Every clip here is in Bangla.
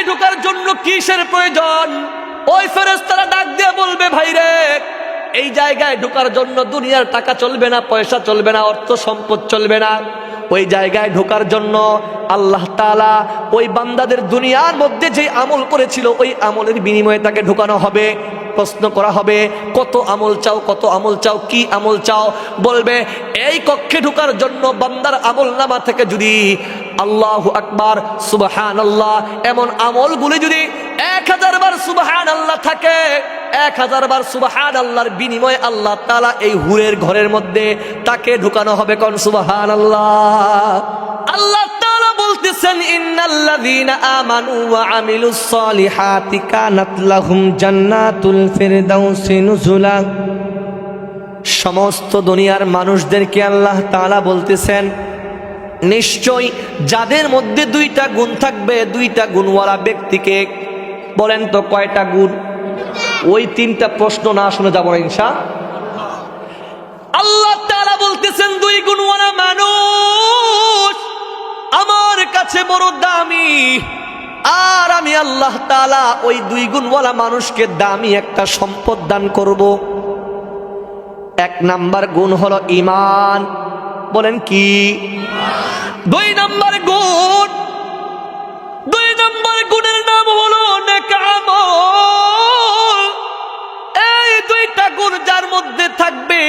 ঢোকার জন্য কিসের প্রয়োজন? ওই ফেরেশতারা ডাক দিয়ে বলবে, ভাই রে, এই জায়গায় ঢোকার জন্য দুনিয়ার টাকা চলবে না, পয়সা চলবে না, অর্থ সম্পদ চলবে না। ওই জায়গায় ঢোকার জন্য আল্লাহ তাআলা ওই বান্দাদের দুনিয়ার মধ্যে যে আমল করেছিল ওই আমলের বিনিময়ে তাকে ঢোকানো হবে। প্রশ্ন করা হবে, কত আমল চাও, কত আমল চাও, কি আমল চাও? বলবে, এই কক্ষে ঢোকার জন্য বান্দার আমল নামা থেকে যদি আল্লাহু আকবার, সুবহানাল্লাহ এমন আমলগুলি যদি 1000 বার সুবহানাল্লাহ থাকে, 1000 বার সুবহানাল্লাহর বিনিময়ে আল্লাহ তাআলা এই হুরের ঘরের মধ্যে তাকে ঢুকানো হবে। কোন সুবহানাল্লাহ। আল্লাহ তাআলা বলতেছেন, ইন্নাল্লাযীনা আমানু ওয়া আমিলুস সলিহাতি কানাত লাহুম জান্নাতুল ফিরদাউসি নুজুলা। সমস্ত দুনিয়ার মানুষদেরকে আল্লাহ তাআলা বলতেছেন, নিশ্চয় যাদের মধ্যে 2টা গুণ থাকবে, 2টা গুণওয়ালা ব্যক্তিকে। বলেন তো কয়টা গুণ? ওই 3টা প্রশ্ন না শুনে যাব না ইনশাআল্লাহ। আল্লাহ তাআলা বলতেছেন, 2 গুণওয়ালা মানুষ আমার কাছে বড় দামি, আর আমি আল্লাহ তাআলা ওই 2 গুণওয়ালা মানুষকে দামি একটা সম্পদ দান করব। 1 নাম্বার গুণ হলো ঈমান। বলেন কি? 2 নাম্বার গুণ, 2 নাম্বার গুণের নাম হলো নেক আমল। এই 2টা গুণ যার মধ্যে থাকবে,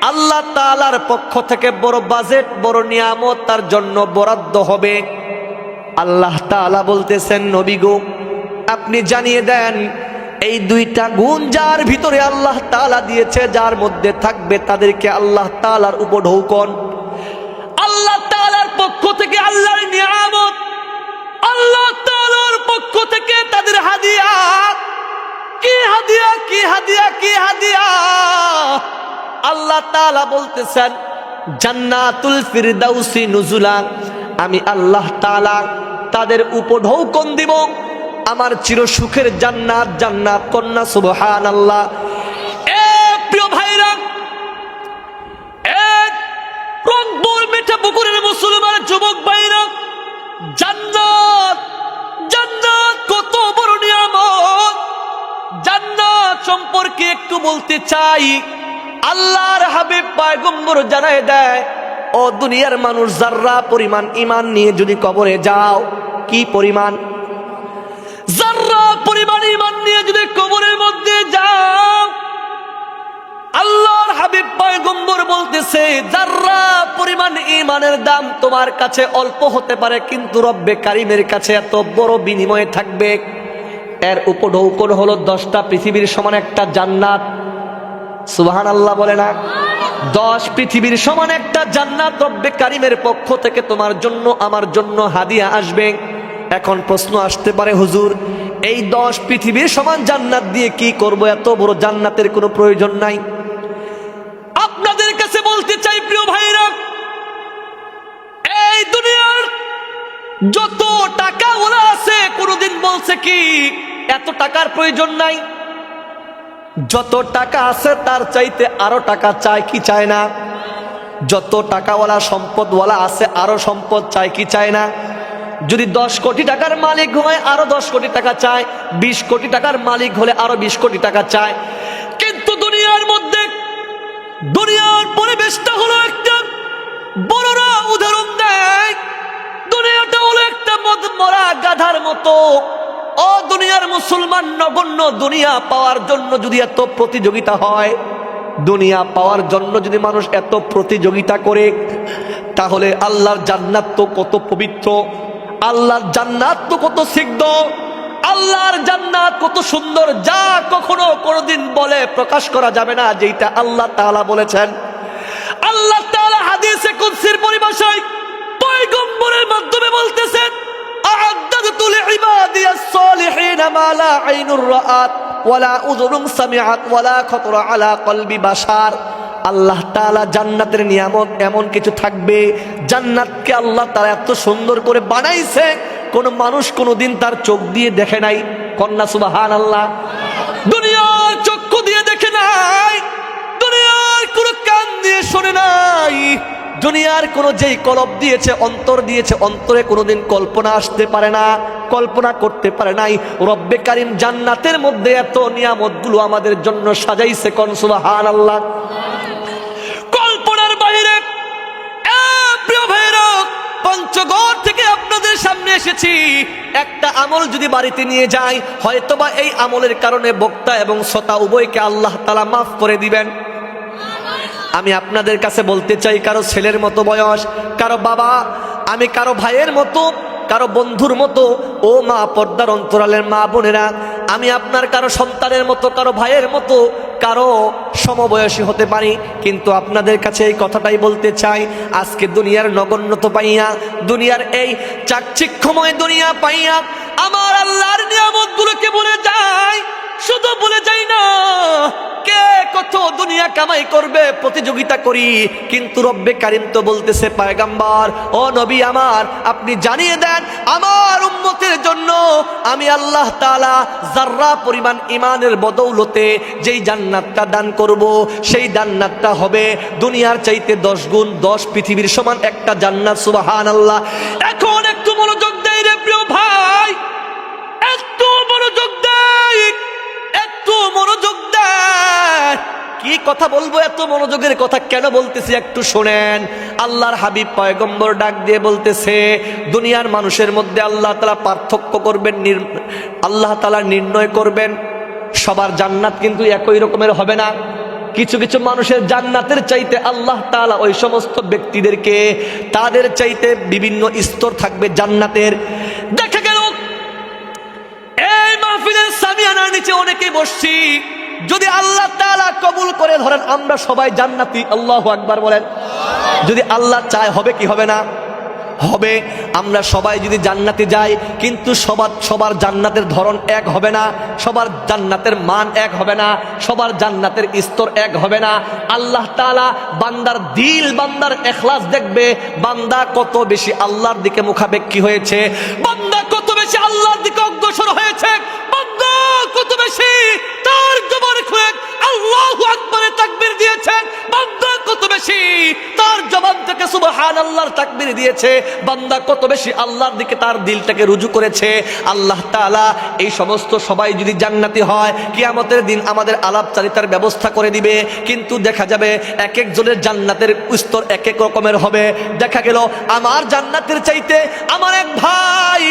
আল্লাহ তাআলার পক্ষ থেকে বড় বাজেট, বড় নিয়ামত তার জন্য বরাদ্দ হবে। আল্লাহ তাআলা বলতেছেন, নবী গো আপনি জানিয়ে দেন, এই 2টা গুণ যার ভিতরে আল্লাহ তাআলা দিয়েছে, যার মধ্যে থাকবে, তাদেরকে আল্লাহ তাআলার উপঢৌকন, আল্লাহ তাআলার পক্ষ থেকে আল্লাহর নিয়ামত, আল্লাহ তাআলার পক্ষ থেকে তাদের হাদিয়া। কি হাদিয়া, কি হাদিয়া, কি হাদিয়া? আল্লাহ তাআলা বলতেছেন, জান্নাতুল ফিরদাউসি নুজুলা। আমি আল্লাহ তাআলা তাদের উপঢৌকন দিব আমার চির সুখের জান্নাত, জান্নাত কন্যা। সুবহানাল্লাহ। এ প্রিয় ভাইরা, এক রংপুর মিঠাপুকুরের মুসলমান যুবক ভাইরা, জান্নাত, জান্নাত কত বড় নিয়ামত। জান্নাত সম্পর্কে একটু বলতে চাই। আল্লাহর হাবিব পয়গম্বর জানায় দেয়, ও দুনিয়ার মানুষ, যাররা পরিমাণ ঈমান নিয়ে যদি কবরে যাও, কি পরিমাণ? যাররা পরিমাণ ঈমান নিয়ে যদি কবরের মধ্যে যাও, আল্লাহর হাবিব পয়গম্বর বলতেছে, যাররা পরিমাণ ঈমানের দাম তোমার কাছে অল্প হতে পারে, কিন্তু রব্বে কারীমের কাছে এত বড় বিনিময়ে থাকবে। এর উপঢৌকন হলো 10টা পৃথিবীর সমান একটা জান্নাত। সুবহানাল্লাহ বলে না? 10 পৃথিবীর সমান একটা জান্নাত রব্বে কারীমের পক্ষ থেকে তোমার জন্য, আমার জন্য হাদিয়া আসবে। এখন প্রশ্ন আসতে পারে, হুজুর এই 10 পৃথিবীর সমান জান্নাত দিয়ে কি করব? এত বড় জান্নাতের কোনো প্রয়োজন নাই। আপনাদের কাছে বলতে চাই প্রিয় ভাইরা, এই দুনিয়ার যত টাকা ওরা আছে, কোনদিন বলছে কি এত টাকার প্রয়োজন নাই? যত টাকা আছে তার চাইতে আরো টাকা চায় কি চায় না? যত টাকাওয়ালা সম্পদওয়ালা আছে আরো সম্পদ চায় কি চায় না? যদি 10 কোটি টাকার মালিক হয় আরো 10 কোটি টাকা চায়, 20 কোটি টাকার মালিক হলে আরো 20 কোটি টাকা চায়। কিন্তু দুনিয়ার মধ্যে, দুনিয়ার পরিবেশটা হলো একটা, বড়রা উদাহরণ দেয়, দুনিয়াটা হলো একটা মরা গাধার মতো। ও দুনিয়ার মুসলমান, নগণ্য দুনিয়া পাওয়ার জন্য যদি এত প্রতিযোগিতা হয়, দুনিয়া পাওয়ার জন্য যদি মানুষ এত প্রতিযোগিতা করে, তাহলে আল্লাহর জান্নাত তো কত পবিত্র, আল্লাহর জান্নাত তো কত সিদ্ধ, আল্লাহর জান্নাত কত সুন্দর, যা কখনো কোনোদিন বলে প্রকাশ করা যাবে না, যেটা আল্লাহ তাআলা বলেছেন। আল্লাহ তাআলা হাদিসে কুদসির পরিভাষায় পয়গম্বরের মাধ্যমে বলতেছেন, আ'আদ্দাতু লিইবাদিয়াস সালিহিন মা লা আইনুর রাআত ওয়ালা উযুনুন সামিআত ওয়ালা খাতারা আলা কলবি বাশার। আল্লাহ তাআলা জান্নাতের নিয়ামত এমন কিছু থাকবে, জান্নাতকে আল্লাহ তাআলা এত সুন্দর করে বানাইছে, কোন মানুষ কোনদিন তার চোখ দিয়ে দেখে নাই। কন্যা সুবহানাল্লাহ। দুনিয়ার চক্ষু দিয়ে দেখে নাই, দুনিয়ার কোন কান দিয়ে শুনে নাই, দুনিয়ার কোনো যেই কলব দিয়েছে, অন্তর দিয়েছে, অন্তরে কোনোদিন কল্পনা আসতে পারে না, কল্পনা করতে পারে নাই রব্বে কারীম জান্নাতের মধ্যে এত নিয়ামতগুলো আমাদের জন্য সাজাইছে। কোন সুবহানাল্লাহ। কল্পনার বাইরে প্রিয় ভাইরা, পঞ্চগড় থেকে আপনাদের সামনে এসেছি। একটা আমল যদি বাড়িতে নিয়ে যাই, হয়তোবা এই আমলের কারণে বক্তা এবং শ্রোতা উভয়কে আল্লাহ তাআলা মাফ করে দিবেন। আমি আপনাদের কাছে বলতে চাই, কারো ছেলের মতো বয়স, কারো বাবা, আমি কারো ভাইয়ের মতো, কারো বন্ধুর মতো। ও মা, পর্দার অন্তরালের মা বোনেরা, আমি আপনার কারো সন্তানের মতো, কারো ভাইয়ের মতো, কারো সমবয়সী হতে পারি, কিন্তু আপনাদের কাছে এই কথাটাই বলতে চাই, আজকে দুনিয়ার নগণ্যতা পাইয়া, দুনিয়ার এই চাকচিক্যময় দুনিয়া পাইয়া আমার আল্লাহর নিয়ামতগুলোকে ভুলে যায়। শুধু ভুলে যাই না, কে কত দুনিয়া কামাই করবে প্রতিযোগিতা করি, কিন্তু রব্বে কারীম তো বলতেছে, পয়গম্বর ও নবী আমার, আপনি জানিয়ে দেন আমার উম্মতের জন্য আমি আল্লাহ তাআলা যাররা পরিমাণ ইমানের বদৌলতে যেই জান্নাতটা দান করব, সেই জান্নাতটা হবে দুনিয়ার চাইতে 10 গুণ, 10 পৃথিবীর সমান একটা জান্নাত। সুবহানাল্লাহ। এখন একটু মনোযোগ দেই রে প্রিয় ভাই, একটু মনোযোগ দেই, একটু মনোযোগ দেন। কি কথা বলবো, এত মনোযোগের কথা কেন বলতেছি একটু শোনেন। আল্লাহর হাবিব পয়গম্বর ডাক দিয়ে বলতেছে, দুনিয়ার মানুষের মধ্যে আল্লাহ তাআলা পার্থক্য করবেন, আল্লাহ তাআলা নির্ণয় করবেন। সবার জান্নাত কিন্তু একই রকমের হবে না। কিছু কিছু মানুষের জান্নাতের চাইতে আল্লাহ তাআলা ওই সমস্ত ব্যক্তিদেরকে, তাদের চাইতে বিভিন্ন স্তর থাকবে জান্নাতের। দেখা গেল এই মাহফিলের সামিয়ানার নিচে অনেকে বসছি, যদি আল্লাহ তাআলা কবুল করে, ধরেন আমরা সবাই জান্নাতি, আল্লাহু আকবার বলেন। যদি আল্লাহ চায় হবে কি হবে না? হবে। আমরা সবাই যদি জান্নাতে যাই, কিন্তু সবার জান্নাতের ধরন এক হবে না, সবার জান্নাতের মান এক হবে না, সবার জান্নাতের স্তর এক হবে না। আল্লাহ তাআলা বান্দার দিল, বান্দার ইখলাস দেখবে, বান্দা কত বেশি আল্লাহর দিকে মুখাপেক্ষী হয়েছে, বান্দা কত বেশি আল্লাহর দিকে অগ্রসর হয়েছে, বান্দা কত বেশি তার জবান খুলে আল্লাহু আকবারে তাকবীর দিয়েছেন, বান্দা কত বেশি তার জবান থেকে সুবহানাল্লাহর তাকবীর দিয়েছে, বান্দা কত বেশি আল্লাহর দিকে তার দিলটাকে রুজু করেছে। আল্লাহ তাআলা এই সমস্ত সবাই যদি জান্নাতি হয়, কিয়ামতের দিন আমাদের আলাপচারিতার ব্যবস্থা করে দিবে, কিন্তু দেখা যাবে এক একজনের জান্নাতের স্তর এক এক রকমের হবে। দেখা গেল আমার জান্নাতের চাইতে আমার এক ভাই,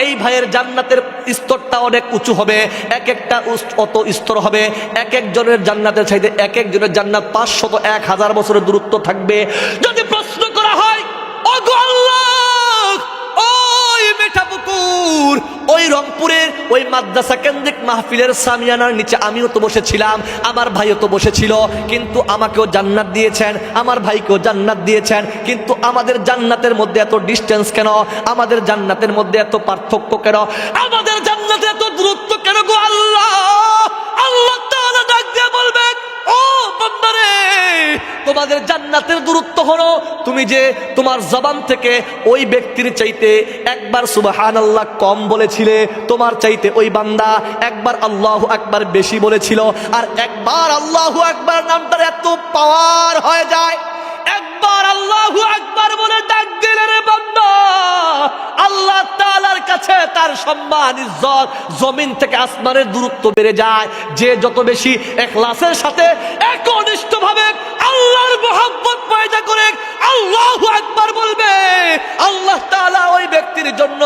এই ভাইয়ের জান্নাতের স্তরটা অনেক উঁচু হবে, এক একটা অত স্তর হবে, এক একজনের জান্নাতের চাইতে এক একজনের জান্নাত 500 1000 বছরের দূরত্ব থাকবে। যদি প্রশ্ন করা হয়, ওগো আল্লাহ, ওই মেঠাপুকুর, ওই রংপুরের ওই মাদ্রাসা কেন্দ্রিক মাহফিলের সামিয়ানার নিচে আমিও তো বসেছিলাম, আমার ভাইও তো বসেছিল, কিন্তু আমাকেও জান্নাত দিয়েছেন, আমার ভাইকেও জান্নাত দিয়েছেন, কিন্তু আমাদের জান্নাতের মধ্যে এত ডিস্টেন্স কেন? আমাদের জান্নাতের মধ্যে এত পার্থক্য কেন? আমাদের জান্নাতে এত দূরত্ব কেন গো আল্লাহ? আল্লাহ তাআলা ডাক দিয়ে বলবেন, ও বান্দারে, তোমাদের জান্নাতের দূরত্ব হলো তুমি যে তোমার জবান থেকে ওই ব্যক্তির চাইতে একবার সুবহানাল্লাহ কম বলেছিলে, তোমার চাইতে ওই বান্দা একবার আল্লাহু আকবার বেশি বলেছিল, আর একবার আল্লাহু আকবার নামটার এত পাওয়ার হয়ে যায়, একবার আল্লাহু আকবার বলে ডাক দিলে রে বান্দা, আল্লাহ তাআলার কাছে তার সম্মান ইজ্জত জমিন থেকে আসমানের দূরত্ব বেড়ে যায়। যে যত বেশি ইখলাসের সাথে একনিষ্ঠভাবে আল্লাহর মহব্বত পয়দা করে আল্লাহু আকবার বলবে, আল্লাহ তাআলা ওই ব্যক্তির জন্য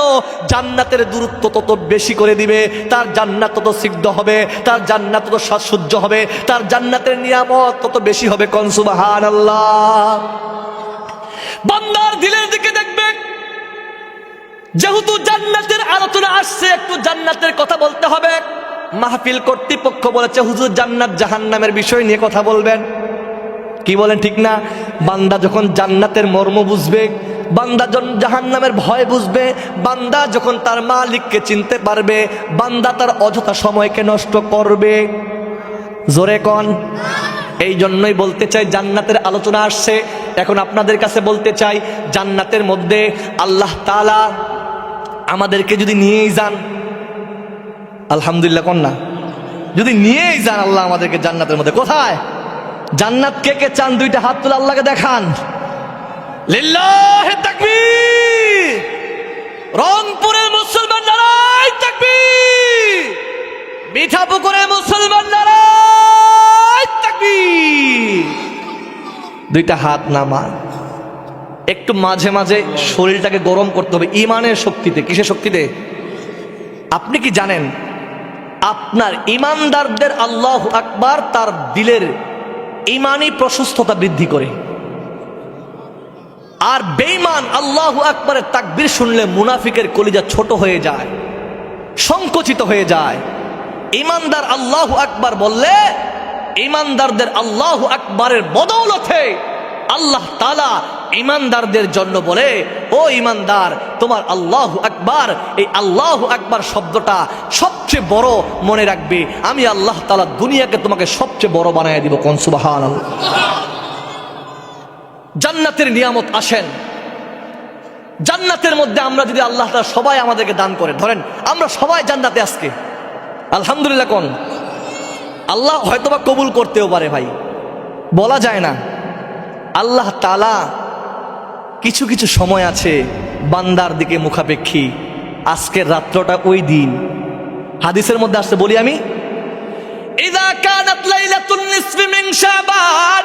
জান্নাতের দূরত্ব তত বেশি করে দিবে, তার জান্নাত তত সিদ্ধ হবে, তার জান্নাত তত সাজসজ্জ হবে, তার জান্নাতের নিয়ামত তত বেশি হবে। কোন সুবহানাল্লাহ। বান্দার দিলের দিকে দেখবে, যেহেতু জান্নাতের আলোচনা আসছে, একটু জান্নাতের কথা বলতে হবে। মাহফিল কর্তৃপক্ষ বলেছে হুজুর জান্নাত জাহান্নামের বিষয় নিয়ে কথা বলবেন, কি বলেন ঠিক না? বান্দা যখন জান্নাতের মর্ম বুঝবে, বান্দা যখন জাহান্নামের ভয় বুঝবে, বান্দা যখন তার মালিককে চিনতে পারবে, বান্দা তার অযথা সময়কে নষ্ট করবে। জোরে কোন। এই জন্যই বলতে চাই জান্নাতের আলোচনা আসছে। এখন আপনাদের কাছে বলতে চাই, জান্নাতের মধ্যে আল্লাহ তাআলা আমাদেরকে যদি নিয়েই যান, আলহামদুলিল্লাহ কোন না, যদি নিয়েই যান আল্লাহ আমাদেরকে জান্নাতের মধ্যে, কোথায়? জান্নাত কে কে চান? দুইটা হাত তুলে আল্লাহকে দেখান। লিল্লাহে তাকবীর। রংপুরের মুসলমান নারায়ে তাকবীর। মিঠাপুকুরের মুসলমান নারায়ে তাকবীর। দুইটা হাত নামান। একটু মাঝে মাঝে শরীরটাকে গরম করতে হবে ইমানের শক্তিতে। কিসের শক্তিতে? আপনি কি জানেন আপনার ইমানদারদের আল্লাহু আকবার তার দিলের ইমানি প্রশস্ততা বৃদ্ধি করে, আর বেঈমান আল্লাহু আকবারের তাকবীর শুনলে মুনাফিকের কলিজা ছোট হয়ে যায়, সংকুচিত হয়ে যায়। ইমানদার আল্লাহু আকবার বললে ইমানদারদের আল্লাহু আকবারের বদৌলতে আল্লাহ তাআলা ইমানদারদের জন্য বলে, ও ইমানদার তোমার আল্লাহু আকবার, এই আল্লাহু আকবার শব্দটা সবচেয়ে বড় মনে রাখবে, আমি আল্লাহ তাআলা দুনিয়াকে তোমাকে সবচেয়ে বড় বানায় দিব। কোন সুবহানাল্লাহ। জান্নাতের নিয়ামত আসেন, জান্নাতের মধ্যে আমরা যদি আল্লাহ তাআলা সবাই আমাদেরকে দান করে, ধরেন আমরা সবাই জান্নাতে আজকে আলহামদুলিল্লাহ কোন, আল্লাহ হয়তোবা কবুল করতেও পারে ভাই, বলা যায় না। আল্লাহ তাআলা কিছু কিছু সময় আছে বান্দার দিকে মুখাপেক্ষী। আজকের রাত্রটা ওই দিন। হাদিসের মধ্যে আসছে, বলি আমি, ইযা কানাত লাইলাতুন নিসফি মিন শাবান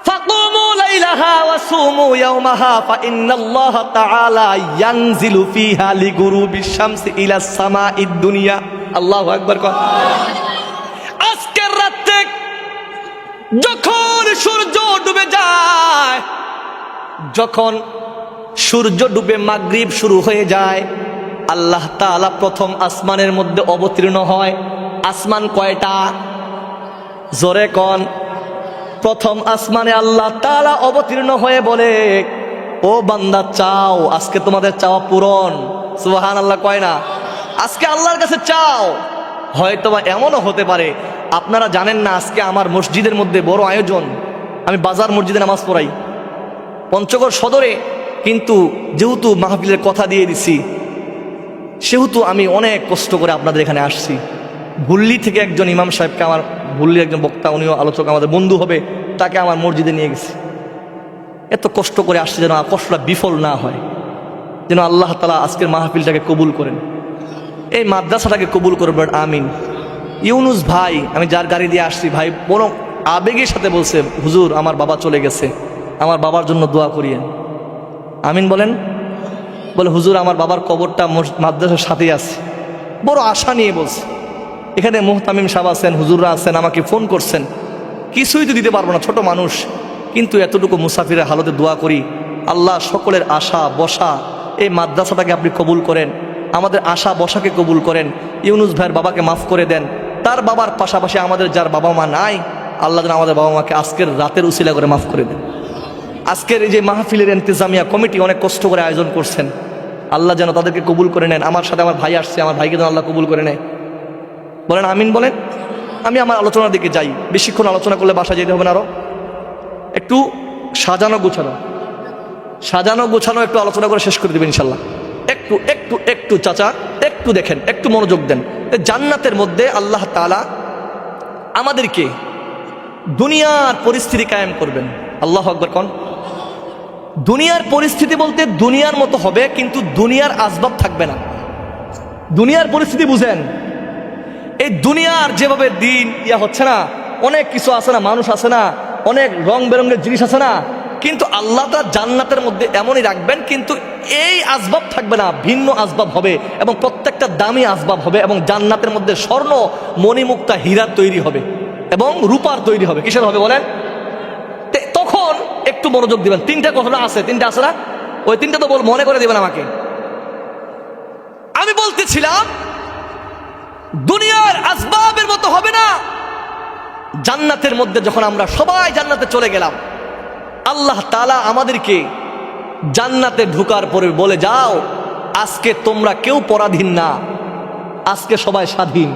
ফাকুমু লাইলাহা ওয়া সুমু ইয়াওমাহা ফাইন্নাল্লাহা তাআলা ইয়ানজিলু ফিহা লিগুরুবিশ শামসি ইলাস সামাঈদ দুনিয়া। আল্লাহু আকবার। আজকের রাতে যখন সূর্য ডুবে যায়, যখন সূর্য ডুবে মাগরিব শুরু হয়ে যায়, আল্লাহ তাআলা প্রথম আসমানের মধ্যে অবতীর্ণ হয়। আসমান কয়টা? জোরে কোন। প্রথম আসমানে আল্লাহ তাআলা অবতীর্ণ হয়ে বলে, ও বান্দা চাও, আজকে তোমাদের চাওয়া পূরণ। সুবহানাল্লাহ কয় না? আজকে আল্লাহর কাছে চাও। হয়তোবা এমনও হতে পারে আপনারা জানেন না, আজকে আমার মসজিদের মধ্যে বড় আয়োজন। আমি বাজার মসজিদে নামাজ পড়াই পঞ্চগড় সদরে, কিন্তু যেহেতু মাহফিলের কথা দিয়ে দিছি সেহেতু আমি অনেক কষ্ট করে আপনাদের এখানে আসছি। ভুল্লি থেকে একজন ইমাম সাহেবকে, আমার ভুল্লির একজন বক্তা, উনিও আলোচক, আমাদের বন্ধু হবে, তাকে আমার মসজিদে নিয়ে গেছি। এত কষ্ট করে আসছে যেন কষ্টটা বিফল না হয়, যেন আল্লাহ তাআলা আজকের মাহফিলটাকে কবুল করেন, এই মাদ্রাসাটাকে কবুল করবেন, আমিন। ইউনুস ভাই, আমি যার গাড়ি দিয়ে আসছি, ভাই বড় আবেগের সাথে বলছে, হুজুর আমার বাবা চলে গেছে, আমার বাবার জন্য দোয়া করিয়েন। আমিন বলেন। বলে হুজুর আমার বাবার কবরটা মাদ্রাসার সাথেই আছে। বড় আশা নিয়ে বলছে। এখানে মুহতামিম সাহেব আছেন, হুজুররা আছেন, আমাকে ফোন করছেন, কিছুই তো দিতে পারবো না, ছোট মানুষ, কিন্তু এতটুকু মুসাফিরের হালতে দোয়া করি, আল্লাহ সকলের আশা বসা এই মাদ্রাসাটাকে আপনি কবুল করেন, আমাদের আশা বসাকে কবুল করেন, ইউনুস ভাইয়ের বাবাকে মাফ করে দেন, তার বাবার পাশাপাশি আমাদের যার বাবা মা নাই, আল্লাহ যেন আমাদের বাবা মাকে আজকের রাতের উসিলা করে মাফ করে দেন। আজকের এই যে মাহফিলের ইন্তেজামিয়া কমিটি অনেক কষ্ট করে আয়োজন করছেন, আল্লাহ যেন তাদেরকে কবুল করে নেন। আমার সাথে আমার ভাই আসছে, আমার ভাইকে যেন আল্লাহ কবুল করে নেয়। বলেন আমিন বলেন। আমি আমার আলোচনার দিকে যাই, বেশিক্ষণ আলোচনা করলে বাসা যেতে হবে না, আরো একটু সাজানো গোছানো একটু আলোচনা করে শেষ করে দেবেন ইনশাল্লাহ। একটু একটু একটু চাচা একটু দেখেন, একটু মনোযোগ দেন। জান্নাতের মধ্যে আল্লাহ তাআলা আমাদেরকে দুনিয়ার পরিস্থিতি কায়েম করবেন। আল্লাহু আকবার কোন। দুনিয়ার পরিস্থিতি বলতে দুনিয়ার মতো হবে, কিন্তু দুনিয়ার আসবাব থাকবে না। দুনিয়ার পরিস্থিতি বুঝেন, এই দুনিয়ার যেভাবে দিন হচ্ছে না, অনেক কিছু আছে না, মানুষ আছে না, অনেক রং বেরঙের জিনিস আছে না, কিন্তু আল্লাহ তাআলা জান্নাতের মধ্যে এমনই রাখবেন, কিন্তু এই আসবাব থাকবে না, ভিন্ন আসবাব হবে, এবং প্রত্যেকটা দামি আসবাব হবে, এবং জান্নাতের মধ্যে স্বর্ণ মণিমুক্তা হীরা তৈরি হবে এবং রূপার তৈরি হবে। কিসের হবে বলেন? তখন একটু মনোযোগ দিবেন। তিনটা ঘটনা আছে, তিনটা আছে না? ওই তিনটা তো মনে করে দিবেন আমাকে। আমি বলতেছিলাম দুনিয়ার আসবাবের মতো হবে না। জান্নাতের মধ্যে যখন আমরা সবাই জান্নাতে চলে গেলাম, আল্লাহ তাআলা আমাদেরকে জান্নাতে ঢোকার পরে বলে, যাও আজকে তোমরা কেউ পরাধীন না, আজকে সবাই স্বাধীন।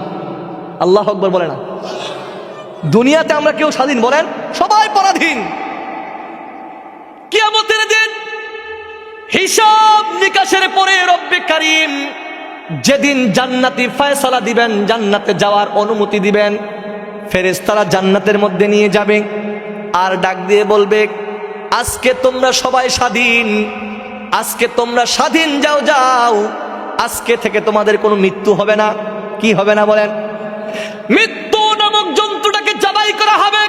আল্লাহু আকবার বলে না? দুনিয়াতে আমরা কেউ স্বাধীন, বলেন সবাই পরাধীন। কিয়ামতের দিন হিসাব নিকাশের পরে রব্বে কারীম যেদিন জান্নাতি ফয়সালা দিবেন, জান্নাতে যাওয়ার অনুমতি দিবেন, ফেরেশতারা জান্নাতের মধ্যে নিয়ে যাবে, আর ডাক দিয়ে বলবে, আজকে তোমরা সবাই স্বাধীন, আজকে তোমরা স্বাধীন, যাও যাও, আজকে থেকে তোমাদের কোনো মৃত্যু হবে না। কি হবে না বলেন? মৃত্যু নামক জন্তুটাকে জবাই করা হবে।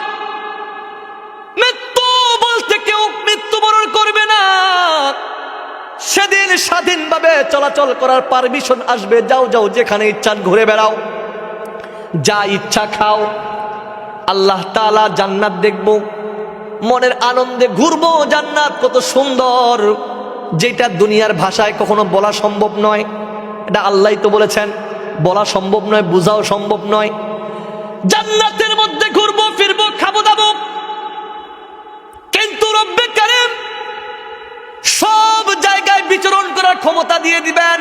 মৃত্যু বলতে কেউ মৃত্যুবরণ করবে না। সেদিন স্বাধীনভাবে চলাচল করার পারমিশন আসবে। যাও যাও, যেখানে ইচ্ছা ঘুরে বেড়াও, যা ইচ্ছা খাও। আল্লাহ তাআলা জান্নাত দেখব, মনের আনন্দে ঘুরবো। জান্নাত কত সুন্দর, যেটা দুনিয়ার ভাষায় কখনো বলা সম্ভব নয়। এটা আল্লাহই তো বলেছেন, বলা সম্ভব নয়, বোঝাও সম্ভব নয়। জান্নাতের মধ্যে ঘুরবো ফিরবো, খাবো দাবো, কিন্তু রব্বে কারীম সব জায়গায় বিচরণ করার ক্ষমতা দিয়ে দিবেন।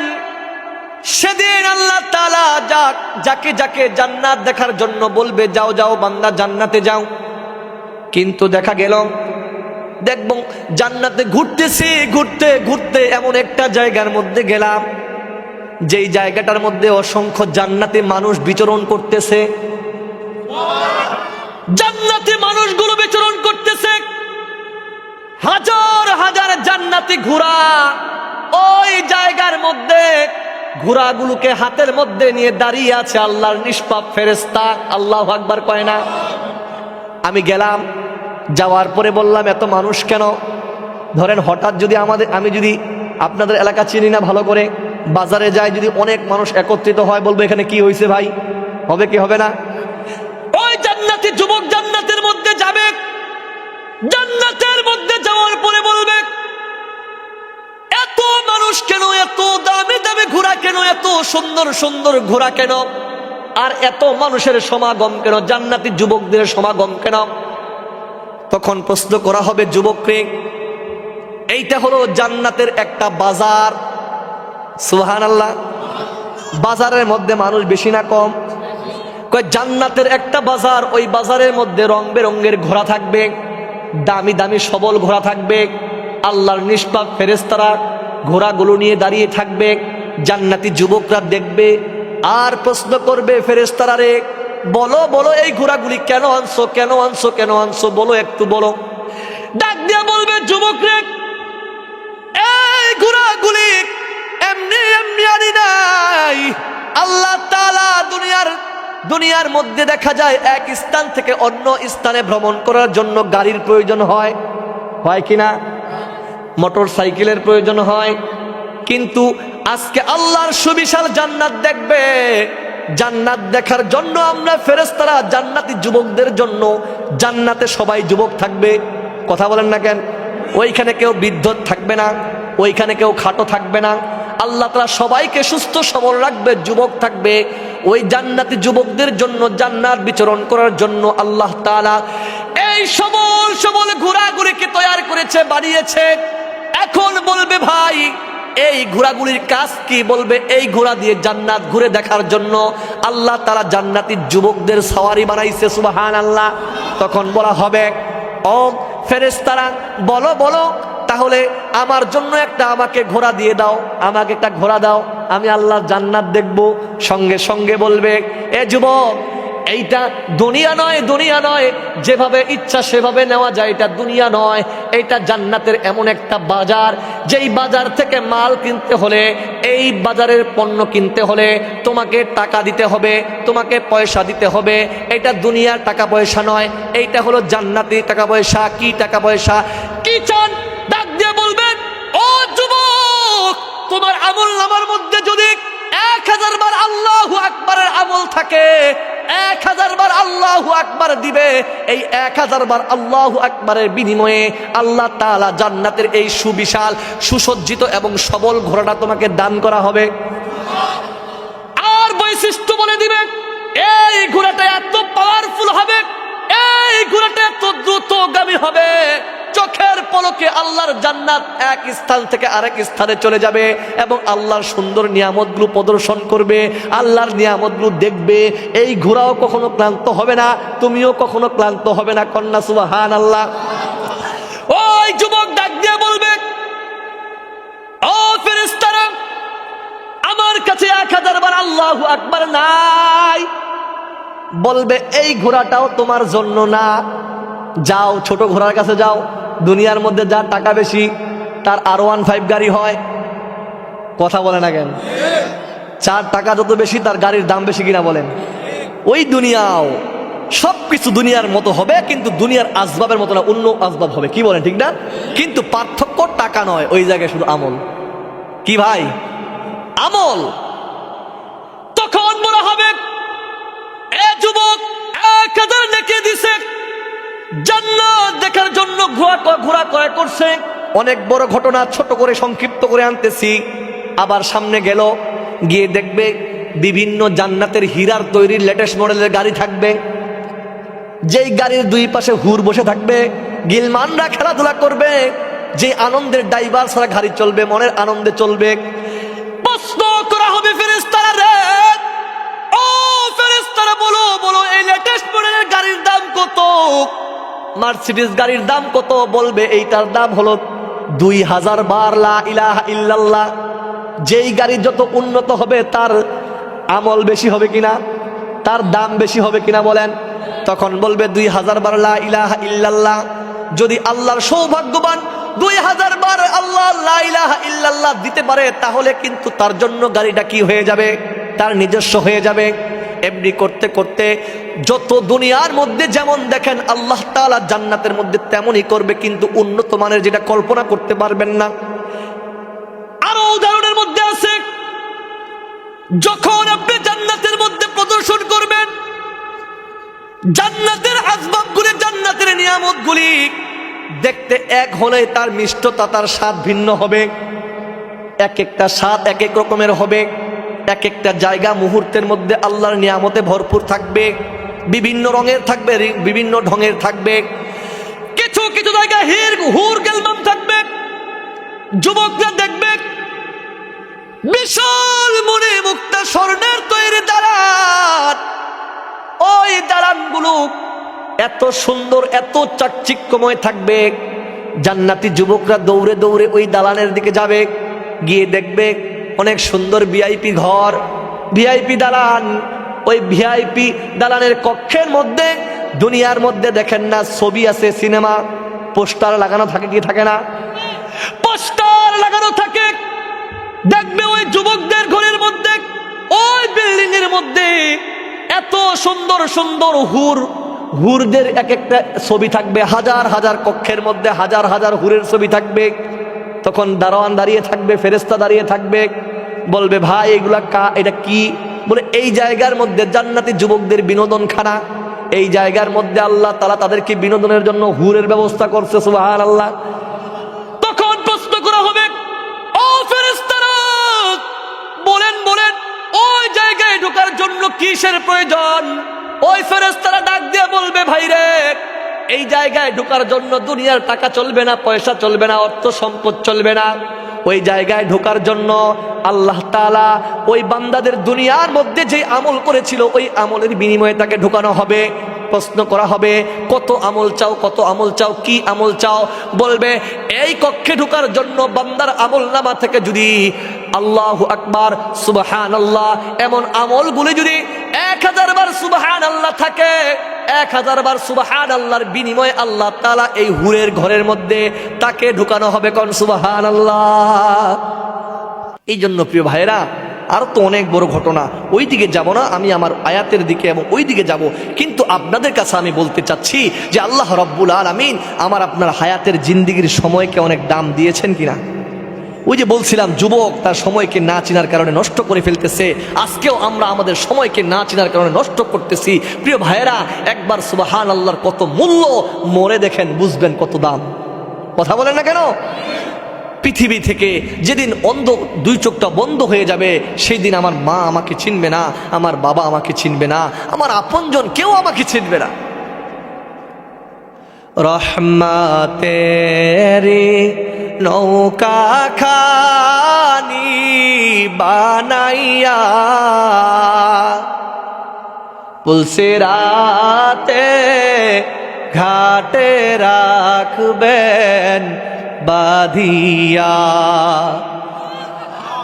সেদিন আল্লাহ তাআলা যাকে যাকে জান্নাত দেখার জন্য বলবে, যাও যাও বান্দা জান্নাতে যাও। কিন্তু দেখা গেল দেখব জান্নাতে ঘুরতেছি, ঘুরতে ঘুরতে এমন একটা জায়গার মধ্যে গেলাম, যেই জায়গাটার মধ্যে অসংখ্য জান্নাতি মানুষ বিচরণ করতেছে। জান্নাতি মানুষগুলো বিচরণ করতেছে, হাজার হাজার জান্নাতি ঘোড়া ওই জায়গার মধ্যে ঘোড়াগুলোকে হাতের মধ্যে নিয়ে দাঁড়িয়ে আছে আল্লাহর নিষ্পাপ ফেরেশতা। আল্লাহু আকবার কয় না? আমি গেলাম, যাওয়ার পরে বললাম এত মানুষ কেন? ধরেন হঠাৎ যদি আমি যদি আপনাদের এলাকা চিনি না ভালো করে, বাজারে যাই, যদি অনেক মানুষ একত্রিত হয়, বলবো এখানে কি হয়েছে ভাই? হবে কি হবে না? ওই জান্নাতি যুবক জান্নাতের মধ্যে যাবে, জান্নাতের মধ্যে যাওয়ার পরে বলবে এত মানুষ কেন, এত দামি দামি ঘোড়া কেন, এত সুন্দর সুন্দর ঘোড়া কেন, আর এত মানুষের সমাগম কেন, জান্নাতি যুবকদের সমাগম কেন? তখন প্রশ্ন করা হবে যুবককে, এইটা হলো জান্নাতের একটা বাজার। সুবহানাল্লাহ। বাজারের মধ্যে মানুষ বেশি না কম? কয় জান্নাতের একটা বাজার, ওই বাজারের মধ্যে রং বেরঙের ঘোড়া থাকবে, দামি দামি সবল ঘোড়া থাকবে। আল্লাহর নিষ্পাপ ফেরেশতারা ঘোড়াগুলো নিয়ে দাঁড়িয়ে থাকবে, জান্নাতি যুবকরা দেখবে আর প্রশ্ন করবে ফেরেশতারা, রে বলো বলো এই ঘোড়াগুলি কেন আনছো, কেন আনছো, কেন আনছো, বলো একটু বলো। ডাক দিয়া বলবে, যুবক রে, এই ঘোড়াগুলি এমনি এমনি আনি নাই। আল্লাহ তাআলা দুনিয়ার মধ্যে দেখা যায় এক স্থান থেকে অন্য স্থানে ভ্রমণ করার জন্য গাড়ির প্রয়োজন হয়, হয় কিনা? মোটর সাইকেলের প্রয়োজন হয়। কিন্তু আজকে আল্লাহর সুবিশাল জান্নাত দেখবে, জান্নাত দেখার জন্য আমরা ফেরেশতারা জান্নাতি যুবকদের জন্য, জান্নাতে সবাই যুবক থাকবে। কথা বলেন না কেন? ওইখানে কেউ বৃদ্ধ থাকবে না, ওইখানে কেউ খাটো থাকবে না। আল্লাহ তাআলা সবাইকে সুস্থ সবল রাখবে, যুবক থাকবে। ওই জান্নাতি যুবকদের জন্য জান্নাত বিচরণ করার জন্য আল্লাহ তাআলা এই সবল সবল ঘোড়াগুলিকে তৈরি করেছে, বানিয়েছে। এখন বলবে ভাই এই ঘোড়াগুলির কাজ কি? বলবে এই ঘোড়া দিয়ে জান্নাত ঘুরে দেখার জন্য আল্লাহ তাআলা জান্নাতি যুবকদের সওয়ারি বানাইছে। সুবহানাল্লাহ। তখন বলা হবে, ও ফেরেশতারা বলো বলো, তাহলে আমার জন্য আমাকে ঘোড়া দিয়ে দাও, আমাকে একটা ঘোড়া দাও, আমি আল্লাহর জান্নাত দেখব। সঙ্গে সঙ্গে বলবে, এ যুবক, এইটা দুনিয়া নয়, দুনিয়া নয়, যেভাবে ইচ্ছা সেভাবে নেওয়া যায়, এটা দুনিয়া নয়, এটা জান্নাতের এমন একটা বাজার, যেই বাজার থেকে মাল কিনতে হলে, এই বাজারের পণ্য কিনতে হলে তোমাকে টাকা দিতে হবে, তোমাকে পয়সা দিতে হবে। এটা দুনিয়ার টাকা পয়সা নয়, এইটা হলো জান্নাতি টাকা পয়সা। কি টাকা পয়সা? কি চান? ডাক দিয়ে বলবেন, ও যুবক, তোমার আমল নামার মধ্যে যদি 1000 বার আল্লাহু আকবারের আমল থাকে, 1000 বার আল্লাহু আকবার দিবে। এই 1000 বার আল্লাহু আকবারের বিনিময়ে আল্লাহ তাআলা জান্নাতের এই সুবিশাল সুসজ্জিত এবং সবল ঘোড়াটা তোমাকে দান করা হবে। আর বৈশিষ্ট্য বলে দিবে, এই ঘোড়াটা এত পাওয়ারফুল হবে, এই ঘোড়াটা এত দ্রুতগামী হবে, চোখের পলকে আল্লাহর জান্নাত এক স্থান থেকে আরেক স্থানে চলে যাবে এবং আল্লাহর সুন্দর নিয়ামতগুলো প্রদর্শন করবে, আল্লাহর নিয়ামতগুলো দেখবে। এই ঘোড়াও কখনো ক্লান্ত হবে না, তুমিও কখনো ক্লান্ত হবে না। কন্যা সুবহানাল্লাহ। ওই যুবক ডাক দিয়ে বলবে, ও ফেরেশতারা, আমার কাছে 1000 বার আল্লাহু আকবার নাই। বলবে, এই ঘোড়াটাও তোমার জন্য না, যাও ছোট ঘোড়ার কাছে যাও, দুনিয়ার মধ্যে যার টাকা বেশি তার R15 গাড়ি হয়। কথা বলে না কেন? যার টাকা যত বেশি তার গাড়ির দাম বেশি কিনা বলেন? ওই দুনিয়াও সবকিছু দুনিয়ার মতো হবে, কিন্তু দুনিয়ার আসবাবের মতো না, অন্য আসবাব হবে। কি বলেন, ঠিক না? কিন্তু পার্থক্য টাকা নয়, ওই জায়গায় শুধু আমল। কি ভাই? আমল। তখন বলা হবে, এ যুবক 1000 নেকি দিছে, জান্নাত দেখার জন্য ঘোরা ক্রয় করছে। অনেক বড় ঘটনা ছোট করে সংক্ষিপ্ত করে আনতেছি। আবার সামনে গেল, গিয়ে দেখবে বিভিন্ন জান্নাতের হীরার তৈরি লেটেস্ট মডেলের গাড়ি থাকবে, যেই গাড়ির দুই পাশে হুর বসে থাকবে, গিলমানরা খেলাধুলা করবে, যে আনন্দের ড্রাইভার ছাড়া গাড়ি চলবে, মনের আনন্দে চলবে। প্রশ্ন করা হবে ফেরেশতারা, রে ও ফেরেশতারা বলো বলো, এই লেটেস্ট মডেলের গাড়ির দাম কত? মার্সিডিজ গাড়ির দাম কত? বলবে এইটার দাম হলো 2000 বার লা ইলাহা ইল্লাল্লাহ। যেই গাড়ি যত উন্নত হবে তার আমল বেশি হবে কিনা, তার দাম বেশি হবে কিনা বলেন? তখন বলবে 2000 বার লা ইলাহা ইল্লাল্লাহ। যদি আল্লাহর সৌভাগ্যবান 2000 বার আল্লাহ লা ইলাহা ইল্লাল্লাহ দিতে পারে, তাহলে কিন্তু তার জন্য গাড়িটা কি হয়ে যাবে? তার নিজস্ব হয়ে যাবে। এমনি করতে করতে যত দুনিয়ার মধ্যে যেমন দেখেন আল্লাহ তাআলা জান্নাতের মধ্যে তেমনই করবে, কিন্তু উন্নত মানের, যেটা কল্পনা করতে পারবেন না। আরো উদাহরণের মধ্যে আছে, যখন আপনি জান্নাতের মধ্যে প্রদর্শন করবেন, জান্নাতের আসবাবগুলি, জান্নাতের নিয়ামতগুলি দেখতে এক হলে তার মিষ্টতা, তার স্বাদ ভিন্ন হবে। এক একটা স্বাদ এক এক রকমের হবে। এক একটা জায়গা মুহূর্তের মধ্যে আল্লাহর নিয়ামতে ভরপুর থাকবে, বিভিন্ন রঙের থাকবে, বিভিন্ন ঢঙের থাকবে। কিছু কিছু জায়গায় হুর গেলমাম থাকবে। যুবকরা দেখবে বিশাল মনে মুক্তা স্বর্ণের তৈরি দালান। ওই দালানগুলো এত সুন্দর, এত চাকচিক্যময় থাকবে, জান্নাতি যুবকরা দৌড়ে দৌড়ে ওই দালানের দিকে যাবে, গিয়ে দেখবে অনেক সুন্দর ভিআইপি ঘর, ভিআইপি দালান। ওই ভিআইপি দালানের কক্ষের মধ্যে দুনিয়ার মধ্যে দেখেন না ছবি আছে, সিনেমা পোস্টার লাগানো থাকে, কি থাকে না? পোস্টার লাগানো থাকে। দেখবে ওই যুবকদের ঘরের মধ্যে, ওই বিল্ডিং এর মধ্যে এত সুন্দর সুন্দর হুরদের এক একটা ছবি থাকবে, হাজার হাজার কক্ষের মধ্যে হাজার হাজার হুরের ছবি থাকবে। তখন দারোয়ান দাঁড়িয়ে থাকবে, ফেরেশতা দাঁড়িয়ে থাকবে, বলবে ভাই এগুলা এটা কি? বলে এই জায়গার মধ্যে জান্নাতি যুবকদের বিনোদন খানা, এই জায়গার মধ্যে আল্লাহ তাআলা তাদেরকে বিনোদনের জন্য হুরের ব্যবস্থা করছে। সুবহানাল্লাহ। তখন প্রশ্ন করা হবে, ও ফেরেশতারা বলেন বলেন, ওই জায়গায় ঢোকার জন্য কিসের প্রয়োজন? ওই ফেরেশতারা ডাক দিয়ে বলবে, ভাই রে, এই জায়গায় ঢোকার জন্য দুনিয়ার টাকা চলবে না, পয়সা চলবে না, অর্থ সম্পদ চলবে না। ওই জায়গায় ঢোকার জন্য আল্লাহ তাআলা ওই বান্দাদের দুনিয়ার মধ্যে যে আমল করেছিল, ওই আমলের বিনিময়ে তাকে ঢোকানো হবে। প্রশ্ন করা হবে, কত আমল চাও, কত আমল চাও, কি আমল চাও? বলবে এই কক্ষে ঢোকার জন্য বান্দার আমল নামা থেকে যদি আল্লাহু আকবার, সুবহানাল্লাহ এমন আমলগুলি যদি 1000 বার সুবহানাল্লাহ থাকে, 1000 বার সুবহানাল্লাহর বিনিময়ে আল্লাহ তাআলা এই হুরের ঘরের মধ্যে তাকে ঢুকানো হবে। কোন সুবহানাল্লাহ। এই জন্য প্রিয় ভাইরা, আর তো অনেক বড় ঘটনা, ওই দিকে যাব না, আমি আমার আয়াতের দিকে এবং ওই দিকে যাব। কিন্তু আপনাদের কাছে আমি বলতে চাচ্ছি যে আল্লাহ রাব্বুল আলামিন আমার আপনার হায়াতের জিন্দেগির সময়কে অনেক দাম দিয়েছেন কিনা। ওই যে বলছিলাম, যুবক তার সময়কে না চেনার কারণে নষ্ট করে ফেলতেছে। আজকেও আমরা আমাদের সময়কে না চেনার কারণে নষ্ট করতেছি। প্রিয় ভাইয়েরা, একবার সুবহানাল্লাহর কত মূল্য, মরে দেখেন বুঝবেন কত দাম। কথা বলেন না কেন? পৃথিবী থেকে যেদিন দুই চোখটা বন্ধ হয়ে যাবে, সেই দিন আমার মা আমাকে চিনবে না, আমার বাবা আমাকে চিনবে না, আমার আপনজন কেউ আমাকে চিনবে না। রহমতেরি নৌকা খানি বানাইয়া পুলসিরাতে ঘাটে রাখবেন বাঁধিয়া,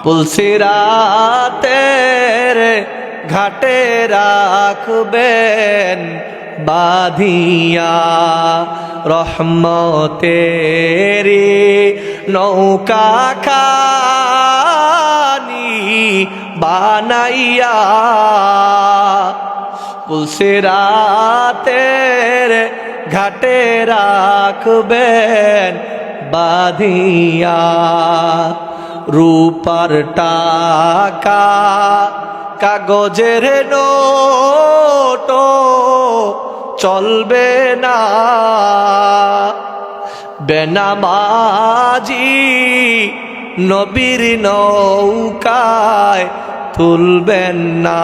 পুলসিরাতের ঘাটে রাখবেন বাঁধিয়া। রহমতেরি নৌকা খানি বানাইয়া পুলসিরাতের ঘাটে রাখবেন বাঁধিয়া। রূপার টাকা কাগজের নোট চলবে না, বেনামাজি নবীর নৌকায় তুলবেন না।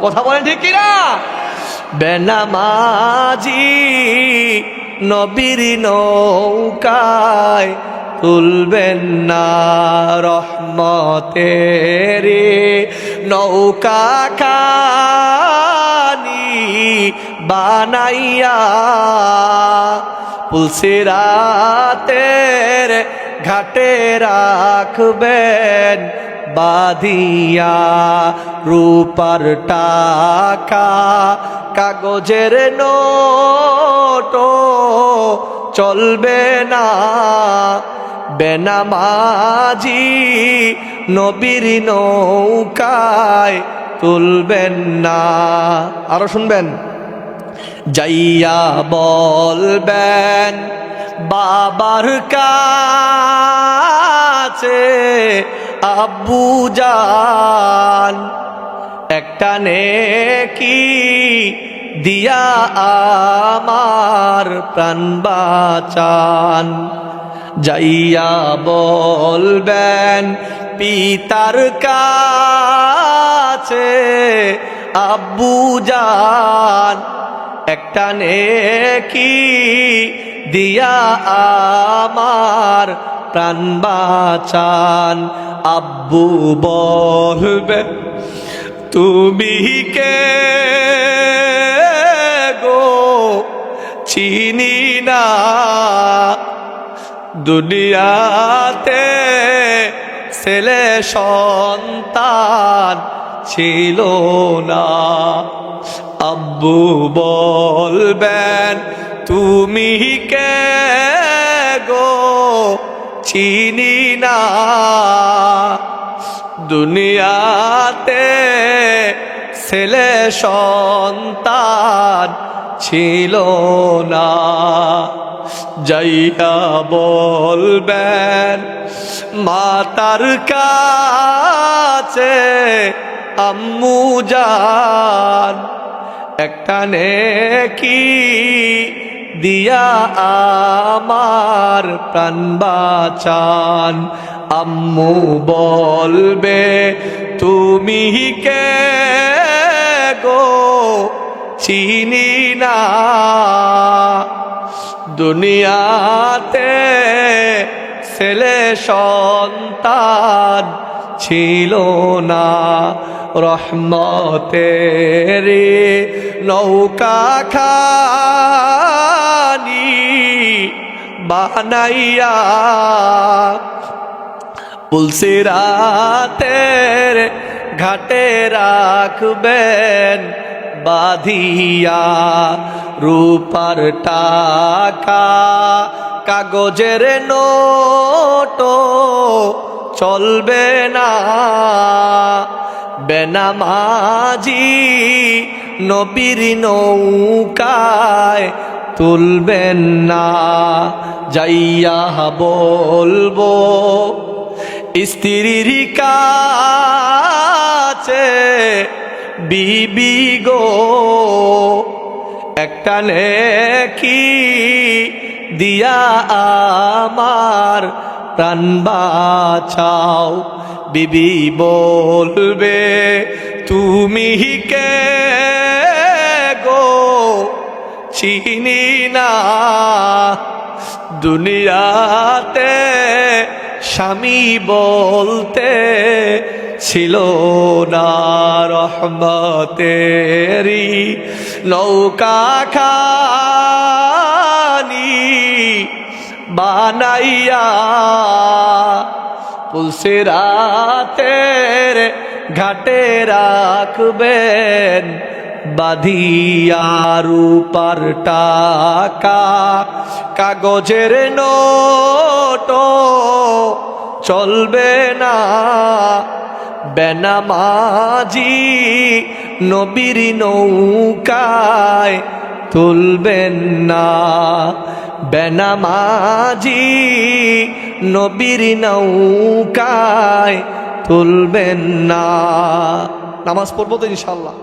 কথা বলেন ঠিক কিনা? বেনামাজি নবীর নৌকায় তুলবেন না। রহমতেরি নৌকা খানি বানাইয়া পুলসিরাতের ঘাটে রাখবেন বাঁধিয়া। রূপার টাকা কাগজের নোট চলবে না, বেনামাজি নবীর নৌকায় তুলবেন না। আরো শুনবেন, যাইয়া বলবেন বাবার কাছে আব্বু জান একটা নেকি দিয়া আমার প্রাণ বাঁচান। যাইয়া বলবেন পিতার কাছে আব্বু জান একটা নেকি দিয়া আমার প্রাণ বাঁচান। আব্বু বলবে তুমি কে গো চিনি না, দুনিয়াতে ছেলে সন্তান ছিল না। আব্বু বলবেন তুমি কে গো চিনি না, দুনিয়াতে ছেলে সন্তান ছিল না। যাইয়া বলবেন মাতার কাছে আম্মু জান একটা নেকি দিয়া আমার প্রাণ বাঁচান। আম্মু বলবে তুমি কে গো চিনি না, দুনিয়াতে ছেলে সন্তান ছিল না। রহমতেরি নৌকা খানি বানাইয়া পুলসিরাতের ঘাটে রাখবেন বাঁধিয়া। রূপার টাকা কাগজের নোট চলবে না, বেনামাজি নবীর নৌকায় তুলবেন না। যাইয়া বলবো স্ত্রীর কাছে বিবি গো একটা নেকি দিয়া আমার প্রাণ বাঁচাও। বিবি বলবে তুমি কে গো চিনি না, দুনিয়াতে স্বামী বলতে ছিল না। রহমতেরি নৌকা খানি বানাইয়া পুলসিরাতের ঘাটে রাখবেন বাঁধিয়া। রূপার টাকা কাগজের নোট চলবে না, বেনামাজি নবীর নৌকায় তুলবেন না, বেনামাজি নবীর নৌকায় তুলবেন না। নামাজ পড়বো তো ইনশাল্লাহ।